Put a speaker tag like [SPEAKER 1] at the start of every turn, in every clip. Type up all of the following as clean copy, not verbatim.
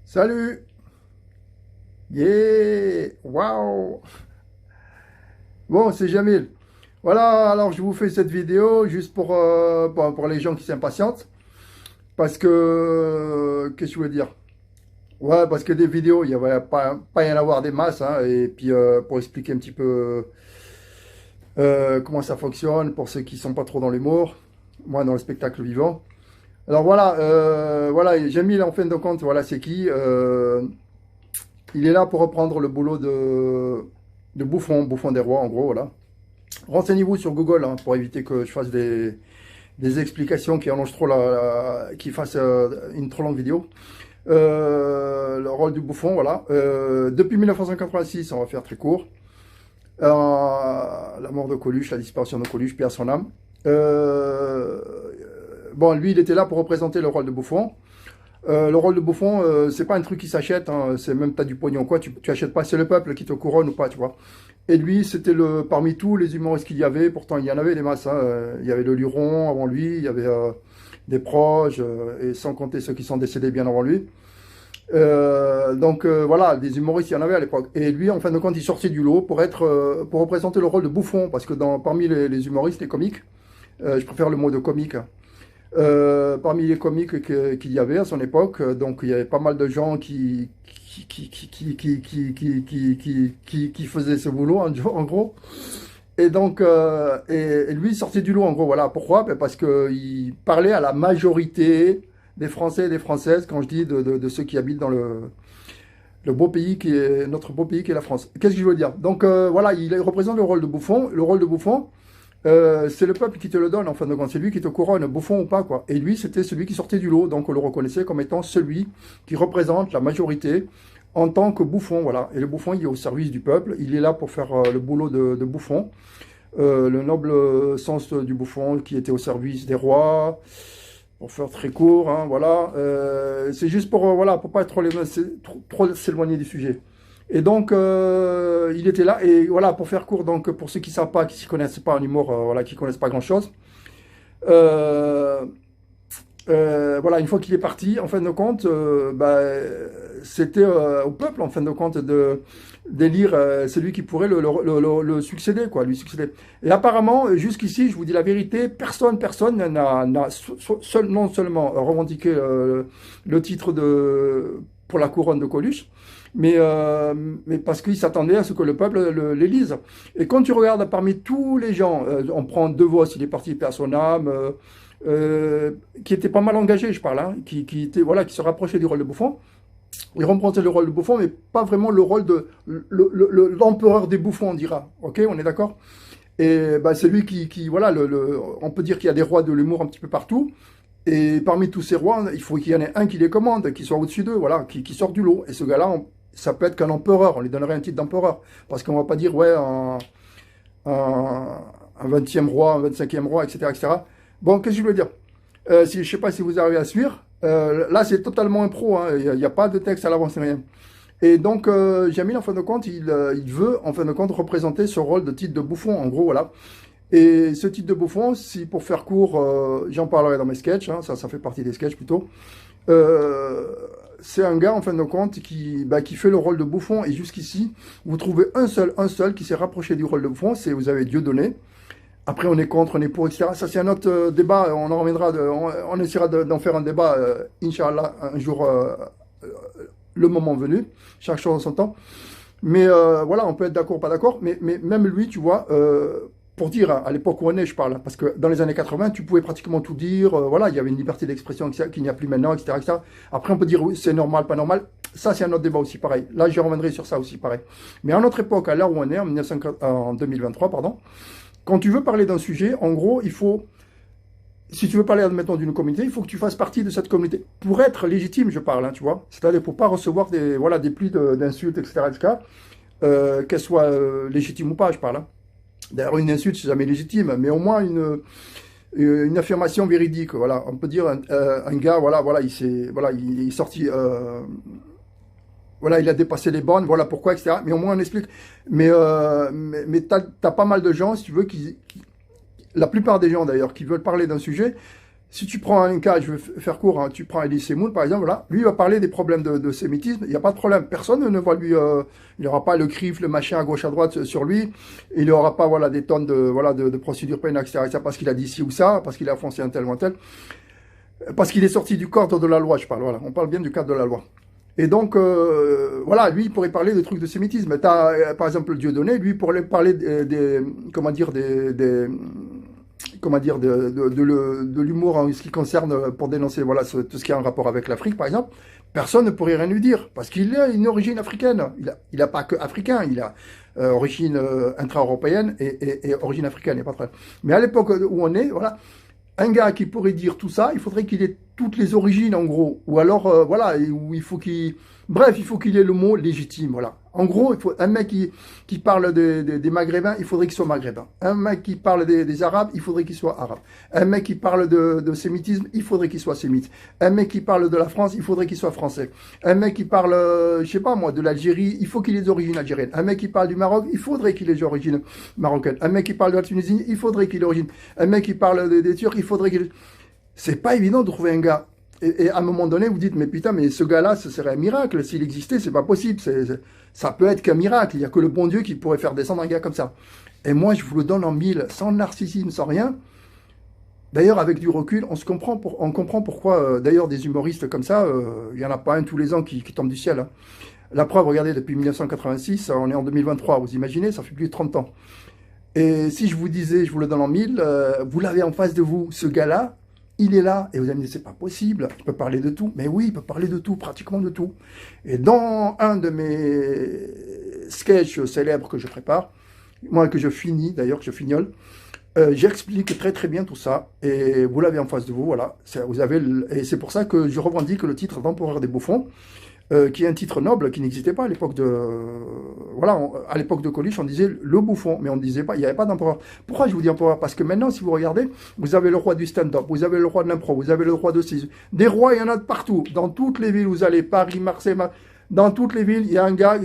[SPEAKER 1] Salut! Yeah! Waouh! Bon, c'est Jamil. Voilà, alors je vous fais cette vidéo juste pour les gens qui s'impatientent. Parce que, qu'est-ce que je veux dire? Ouais, parce que des vidéos, il y va pas y en avoir des masses, hein, et puis pour expliquer un petit peu comment ça fonctionne, pour ceux qui sont pas trop dans l'humour, moi dans le spectacle vivant. Alors voilà, voilà, Jamil en fin de compte, voilà, c'est qui? Il est là pour reprendre le boulot de bouffon, bouffon des rois, en gros, voilà. Renseignez-vous sur Google hein, pour éviter que je fasse des explications qui allongent trop qui fassent une trop longue vidéo. Le rôle du bouffon, voilà. Depuis 1986, on va faire très court. La mort de Coluche, la disparition de Coluche, paix à son âme. Bon, lui, il était là pour représenter le rôle de bouffon. Le rôle de bouffon, c'est pas un truc qui s'achète, hein, c'est même t'as du pognon quoi, tu achètes pas, c'est le peuple qui te couronne ou pas, tu vois. Et lui, c'était parmi tous les humoristes qu'il y avait, pourtant il y en avait des masses, hein, il y avait le Luron avant lui, il y avait des proches, et sans compter ceux qui sont décédés bien avant lui. Voilà, des humoristes, il y en avait à l'époque. Et lui, en fin de compte, il sortait du lot pour représenter le rôle de bouffon, parce que parmi les humoristes, les comiques, je préfère le mot de comique, hein, parmi les comiques qu'il y avait à son époque, donc il y avait pas mal de gens qui faisaient ce boulot en gros. Et donc, et lui il sortait du lot en gros. Voilà. Pourquoi? Ben parce qu'il parlait à la majorité des Français et des Françaises, quand je dis de ceux qui habitent dans le beau pays qui est notre beau pays qui est la France. Qu'est-ce que je veux dire? Donc voilà, il représente le rôle de bouffon. Le rôle de bouffon, c'est le peuple qui te le donne, en fin de compte. C'est lui qui te couronne, bouffon ou pas, quoi. Et lui, c'était celui qui sortait du lot. Donc, on le reconnaissait comme étant celui qui représente la majorité en tant que bouffon, voilà. Et le bouffon, il est au service du peuple. Il est là pour faire le boulot de bouffon. Le noble sens du bouffon qui était au service des rois. Pour faire très court, hein, voilà. C'est juste voilà, pour pas être trop s'éloigner du sujet. Et donc, il était là. Et voilà, pour faire court, donc, pour ceux qui ne savent pas, qui ne s'y connaissent pas en humour, voilà, qui ne connaissent pas grand-chose, euh, voilà, une fois qu'il est parti, en fin de compte, bah, c'était au peuple, en fin de compte, d'élire celui qui pourrait le succéder, quoi, lui succéder. Et apparemment, jusqu'ici, je vous dis la vérité, personne n'a non seulement revendiqué le titre pour la couronne de Coluche, mais parce qu'il s'attendait à ce que le peuple l'élise. Et quand tu regardes parmi tous les gens, on prend De Vos, il est parti paix à son âme, qui était pas mal engagé, je parle, hein, était, voilà, qui se rapprochait du rôle de bouffon. Il représentait le rôle de bouffon, mais pas vraiment le rôle de l'empereur des bouffons, on dira. Ok, on est d'accord? Et bah, c'est lui voilà, on peut dire qu'il y a des rois de l'humour un petit peu partout. Et parmi tous ces rois, il faut qu'il y en ait un qui les commande, qui soit au-dessus d'eux, voilà, qui sort du lot. Et ce gars-là, ça peut être qu'un empereur, on lui donnerait un titre d'empereur. Parce qu'on va pas dire, ouais, un 20e roi, un 25e roi, etc., etc. Bon, qu'est-ce que je veux dire? Je sais pas si vous arrivez à suivre. Là, c'est totalement impro, hein, il n'y a pas de texte à l'avance, rien. Et donc, Jamil, en fin de compte, il veut, en fin de compte, représenter ce rôle de titre de bouffon, en gros, voilà. Et ce titre de bouffon, si pour faire court, j'en parlerai dans mes sketchs, hein, ça fait partie des sketchs plutôt. Euh, c'est un gars, en fin de compte, qui fait le rôle de bouffon. Et jusqu'ici, vous trouvez un seul qui s'est rapproché du rôle de bouffon, c'est vous avez Dieudonné. Après, on est contre, on est pour, etc. Ça, c'est un autre débat. On en reviendra, on essaiera d'en faire un débat, Inch'Allah, un jour, le moment venu. Chaque chose en son temps. Mais voilà, on peut être d'accord ou pas d'accord. Mais même lui, tu vois, pour dire, à l'époque où on est, je parle, parce que dans les années 80, tu pouvais pratiquement tout dire. Voilà, il y avait une liberté d'expression qu'il n'y a plus maintenant, etc., etc. Après, on peut dire, oui, c'est normal, pas normal. Ça, c'est un autre débat aussi, pareil. Là, je reviendrai sur ça aussi, pareil. Mais à notre époque, à l'heure où on est, en 2023, pardon, quand tu veux parler d'un sujet, en gros, si tu veux parler, admettons, d'une communauté, il faut que tu fasses partie de cette communauté. Pour être légitime, je parle, hein, tu vois. C'est-à-dire pour pas recevoir des pluies d'insultes, etc., qu'elles soient légitimes ou pas, je parle. Hein. D'ailleurs, une insulte, c'est jamais légitime, mais au moins une affirmation véridique. Voilà, on peut dire un gars, voilà, il est sorti. Voilà, il a dépassé les bornes, voilà pourquoi, etc. Mais au moins on explique. Mais t'as pas mal de gens, si tu veux, la plupart des gens d'ailleurs, qui veulent parler d'un sujet, Si tu prends un cas, je vais faire court, hein, tu prends Elie Semoun par exemple, là, lui il va parler des problèmes de sémitisme, il n'y a pas de problème, personne ne va lui, il n'aura pas le griffe, le machin à gauche à droite sur lui, il n'aura pas voilà des tonnes de procédures pénales, etc., parce qu'il a dit ci ou ça, parce qu'il a foncé un tel ou un tel, parce qu'il est sorti du cadre de la loi, je parle, voilà, on parle bien du cadre de la loi. Et donc, voilà, lui, il pourrait parler de trucs de sémitisme. T'as, par exemple, Dieudonné, lui, il pourrait parler comment dire, comment dire, de l'humour en ce qui concerne, pour dénoncer, voilà, tout ce qui a un rapport avec l'Afrique, par exemple. Personne ne pourrait rien lui dire, parce qu'il a une origine africaine. Il a pas que africain, il a origine intra-européenne et origine africaine, il n'y a pas de problème. Mais à l'époque où on est, voilà, un gars qui pourrait dire tout ça, il faudrait qu'il ait toutes les origines en gros, ou alors voilà, où il faut qu'il, bref, il faut qu'il ait le mot légitime, voilà. En gros, il faut un mec qui parle des Maghrébins, il faudrait qu'il soit maghrébin. Un mec qui parle des Arabes, il faudrait qu'il soit arabe. Un mec qui parle de sémitisme, il faudrait qu'il soit sémite. Un mec qui parle de la France, il faudrait qu'il soit français. Un mec qui parle, je sais pas moi, de l'Algérie, il faut qu'il ait des origines algériennes. Un mec qui parle du Maroc, il faudrait qu'il ait des origines marocaines. Un mec qui parle de la Tunisie, il faudrait qu'il ait des origines. Un mec qui parle des Turcs, il faudrait qu'il ait... C'est pas évident de trouver un gars. Et à un moment donné, vous dites, mais putain, mais ce gars-là, ce serait un miracle. S'il existait, c'est pas possible. Ça peut être qu'un miracle. Il n'y a que le bon Dieu qui pourrait faire descendre un gars comme ça. Et moi, je vous le donne en mille, sans narcissisme, sans rien. D'ailleurs, avec du recul, on comprend pourquoi, d'ailleurs, des humoristes comme ça, il n'y en a pas un tous les ans qui tombe du ciel. Hein. La preuve, regardez, depuis 1986, on est en 2023. Vous imaginez, ça fait plus de 30 ans. Et si je vous disais, je vous le donne en mille, vous l'avez en face de vous, ce gars-là, il est là, et vous allez me dire, c'est pas possible, il peut parler de tout. Mais oui, il peut parler de tout, pratiquement de tout. Et dans un de mes sketchs célèbres que je prépare, moi que je finis, d'ailleurs, que je fignole, j'explique très très bien tout ça, et vous l'avez en face de vous, voilà. Et c'est pour ça que je revendique le titre d'Empereur des Bouffons, qui est un titre noble qui n'existait pas à l'époque de... Voilà, à l'époque de Coluche, on disait le bouffon, mais on ne disait pas, il n'y avait pas d'empereur. Pourquoi je vous dis empereur? Parce que maintenant, si vous regardez, vous avez le roi du stand-up, vous avez le roi de l'impro, vous avez le roi de... Des rois, il y en a de partout. Dans toutes les villes, vous allez, Paris, Marseille, dans toutes les villes, il y a un gars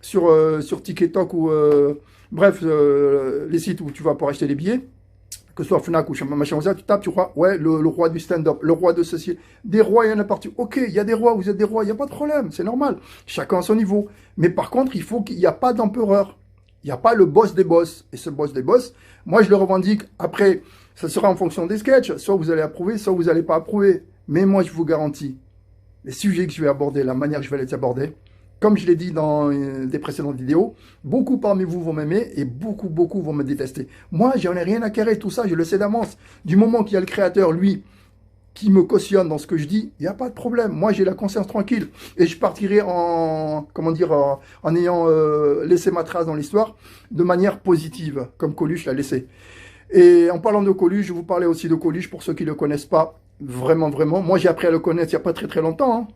[SPEAKER 1] sur TikTok ou... bref, les sites où tu vas pour acheter des billets, que ce soit Fnac ou machin, tu tapes, tu crois, ouais, le roi du stand-up, le roi de ceci. Des rois, il y en a partout. Ok, il y a des rois, vous êtes des rois, il n'y a pas de problème, c'est normal. Chacun à son niveau. Mais par contre, il n'y a pas d'empereur. Il n'y a pas le boss des boss. Et ce boss des boss, moi, je le revendique. Après, ça sera en fonction des sketchs. Soit vous allez approuver, soit vous n'allez pas approuver. Mais moi, je vous garantis, les sujets que je vais aborder, la manière que je vais les aborder, comme je l'ai dit dans des précédentes vidéos, beaucoup parmi vous vont m'aimer et beaucoup vont me détester. Moi, j'en ai rien à carrer, tout ça, je le sais d'avance. Du moment qu'il y a le créateur, lui, qui me cautionne dans ce que je dis, il n'y a pas de problème. Moi, j'ai la conscience tranquille. Et je partirai comment dire, en ayant laissé ma trace dans l'histoire de manière positive, comme Coluche l'a laissé. Et en parlant de Coluche, je vous parlais aussi de Coluche, pour ceux qui ne le connaissent pas, vraiment. Moi, j'ai appris à le connaître il n'y a pas très longtemps, hein.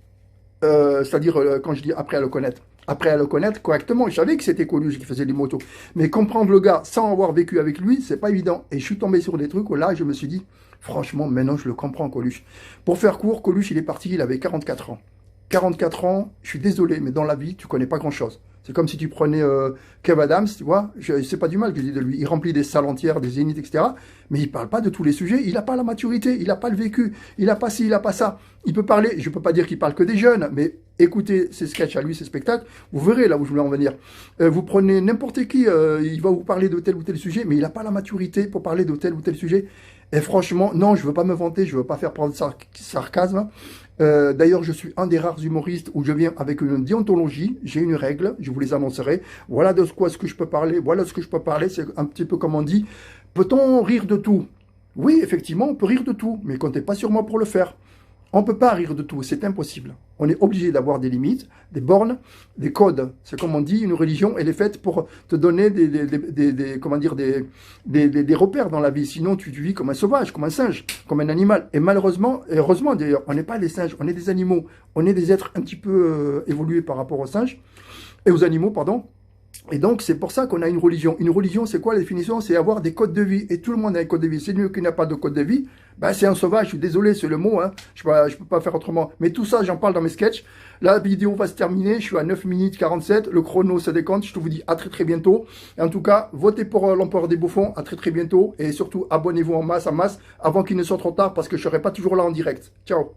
[SPEAKER 1] C'est-à-dire, quand je dis après à le connaître correctement, je savais que c'était Coluche qui faisait des motos, mais comprendre le gars sans avoir vécu avec lui, c'est pas évident, et je suis tombé sur des trucs où là, je me suis dit, franchement, maintenant, je le comprends, Coluche. Pour faire court, Coluche, il est parti, il avait 44 ans. 44 ans, je suis désolé, mais dans la vie, tu connais pas grand-chose. C'est comme si tu prenais Kev Adams, tu vois, c'est pas du mal que je dis de lui. Il remplit des salles entières, des zéniths, etc. Mais il parle pas de tous les sujets. Il n'a pas la maturité, il n'a pas le vécu, il n'a pas ci, il n'a pas ça. Il peut parler, je peux pas dire qu'il parle que des jeunes, mais écoutez ses sketchs à lui, ses spectacles, vous verrez là où je voulais en venir. Vous prenez n'importe qui, il va vous parler de tel ou tel sujet, mais il n'a pas la maturité pour parler de tel ou tel sujet. Et franchement, non, je veux pas me vanter, je veux pas faire prendre sarcasme. D'ailleurs, je suis un des rares humoristes où je viens avec une déontologie, j'ai une règle, je vous les annoncerai. Voilà de quoi ce que je peux parler, voilà ce que je peux parler, c'est un petit peu comme on dit. Peut-on rire de tout? Oui, effectivement, on peut rire de tout, mais comptez pas sur moi pour le faire. On ne peut pas rire de tout, c'est impossible. On est obligé d'avoir des limites, des bornes, des codes. C'est comme on dit, une religion, elle est faite pour te donner comment dire, des repères dans la vie. Sinon, tu vis comme un sauvage, comme un singe, comme un animal. Et malheureusement, et heureusement d'ailleurs, on n'est pas des singes, on est des animaux. On est des êtres un petit peu évolués par rapport aux singes, et aux animaux, pardon. Et donc, c'est pour ça qu'on a une religion. Une religion, c'est quoi la définition? C'est avoir des codes de vie. Et tout le monde a un code de vie. Celui qui n'a pas de code de vie, Ben, c'est un sauvage, je suis désolé, c'est le mot, hein. Je peux pas faire autrement. Mais tout ça, j'en parle dans mes sketchs. La vidéo va se terminer, je suis à 9 minutes 47, le chrono se décompte, je te vous dis à très très bientôt. Et en tout cas, votez pour l'empereur des bouffons, à très très bientôt. Et surtout, abonnez-vous en masse, avant qu'il ne soit trop tard, parce que je serai pas toujours là en direct. Ciao.